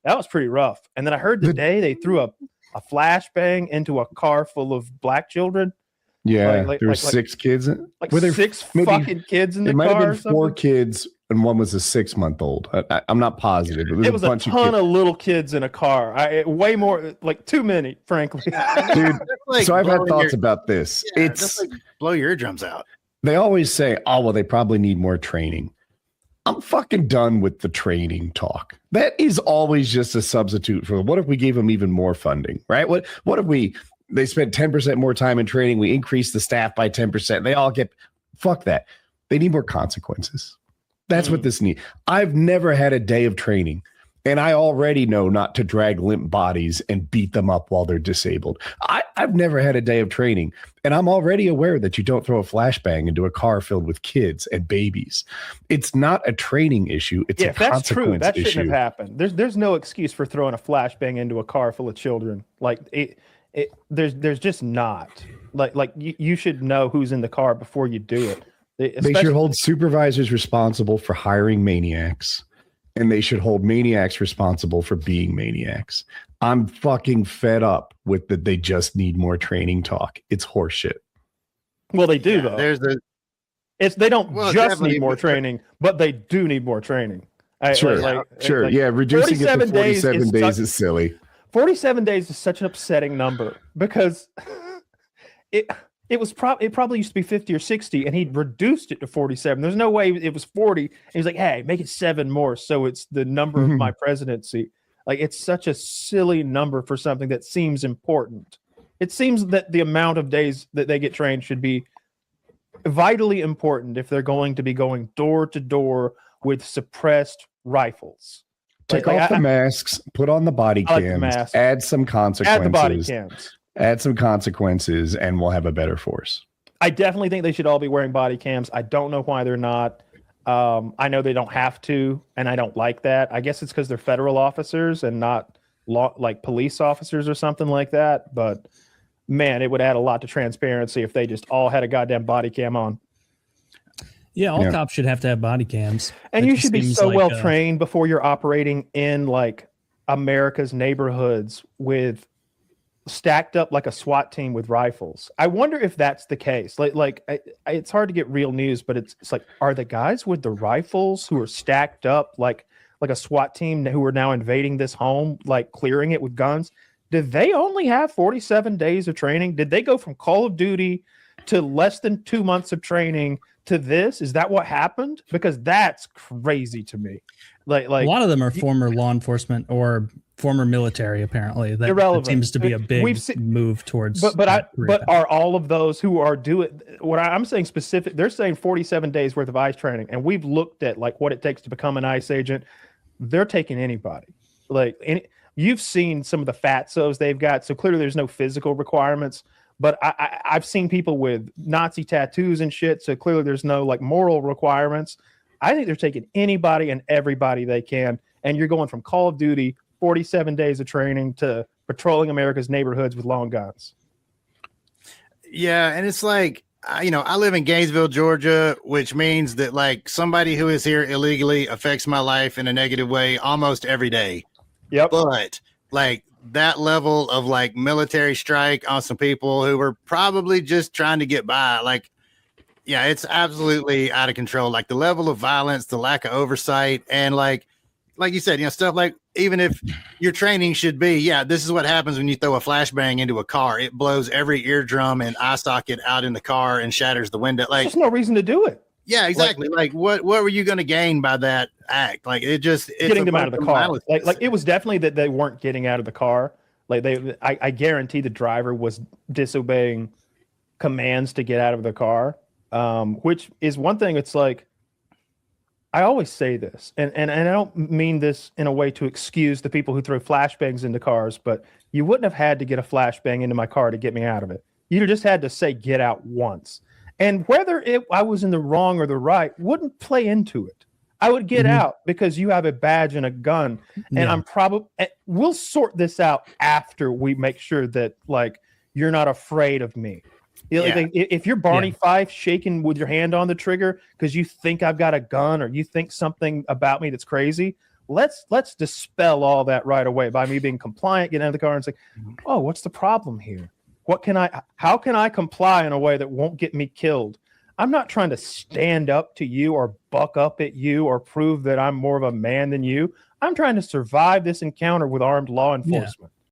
That was pretty rough. And then I heard today they threw a flashbang into a car full of black children. Yeah, there were 6 kids. Were there 6 fucking kids in the car? It might have been 4 kids, and one was a 6-month-old. I'm not positive. It was a ton of little kids in a car. Way more, like too many, frankly. Dude, so I've had thoughts about this. It's like blow your eardrums out. They always say, "Oh, well, they probably need more training." I'm fucking done with the training talk. That is always just a substitute for what if we gave them even more funding, right? What if they spent 10% more time in training, we increase the staff by 10%. They all get fuck that. They need more consequences. That's what this needs. I've never had a day of training, and I already know not to drag limp bodies and beat them up while they're disabled. I've never had a day of training, and I'm already aware that you don't throw a flashbang into a car filled with kids and babies. It's not a training issue. It's a consequence issue. True. That shouldn't have happened. There's no excuse for throwing a flashbang into a car full of children. Like there's just not. Like you should know who's in the car before you do it. They should hold supervisors responsible for hiring maniacs, and they should hold maniacs responsible for being maniacs. I'm fucking fed up with that. They just need more training talk. It's horseshit. Well, they do though. They don't just need more training, but they do need more training. Sure. Yeah, reducing it to 47 days is silly. 47 days is such an upsetting number because it probably used to be 50 or 60, and he'd reduced it to 47. There's no way it was 40. And he's like, hey, make it 7 more, so it's the number of my presidency. Like, it's such a silly number for something that seems important. It seems that the amount of days that they get trained should be vitally important if they're going to be going door to door with suppressed rifles. Take off the masks, put on the body cams, add some consequences. Add the body cams. Add some consequences, and we'll have a better force. I definitely think they should all be wearing body cams. I don't know why they're not. I know they don't have to, and I don't like that. I guess it's because they're federal officers and not like police officers or something like that. But, man, it would add a lot to transparency if they just all had a goddamn body cam on. Yeah, all cops should have to have body cams. And you should be so well trained before you're operating in, like, America's neighborhoods with stacked up like a SWAT team with rifles. I wonder if that's the case. Like it's hard to get real news, but it's like, are the guys with the rifles who are stacked up like a SWAT team who are now invading this home, like clearing it with guns? Did they only have 47 days of training? Did they go from Call of Duty to less than 2 months of training to this? Is that what happened? Because that's crazy to me. Like a lot of them are former law enforcement or former military, apparently. That seems to be a big move towards. But are all of those who are doing what I'm saying specific? They're saying 47 days worth of ICE training, and we've looked at like what it takes to become an ICE agent. They're taking anybody. You've seen some of the fatsos they've got, so clearly there's no physical requirements. But I've seen people with Nazi tattoos and shit, so clearly there's no like moral requirements. I think they're taking anybody and everybody they can, and you're going from Call of Duty, 47 days of training, to patrolling America's neighborhoods with long guns. Yeah, and it's like, I live in Gainesville, Georgia, which means that like somebody who is here illegally affects my life in a negative way almost every day. Yep. But like that level of like military strike on some people who were probably just trying to get by, like, yeah, it's absolutely out of control. Like the level of violence, the lack of oversight, and like you said, stuff like, even if your training should be, this is what happens when you throw a flashbang into a car. It blows every eardrum and eye socket out in the car and shatters the window. Like, there's no reason to do it. Yeah, exactly. Like what were you going to gain by that act? Like it's getting them out of the car. Like it was definitely that they weren't getting out of the car. Like I guarantee the driver was disobeying commands to get out of the car. Which is one thing. It's like, I always say this, and I don't mean this in a way to excuse the people who throw flashbangs into cars, but you wouldn't have had to get a flashbang into my car to get me out of it. You just had to say, get out once. And whether I was in the wrong or the right wouldn't play into it. I would get out because you have a badge and a gun, and we'll sort this out after we make sure that like you're not afraid of me. Like, if you're Barney Fife shaking with your hand on the trigger because you think I've got a gun or you think something about me that's crazy, let's dispel all that right away by me being compliant, getting out of the car and saying, oh, what's the problem here? How can I comply in a way that won't get me killed? I'm not trying to stand up to you or buck up at you or prove that I'm more of a man than you. I'm trying to survive this encounter with armed law enforcement.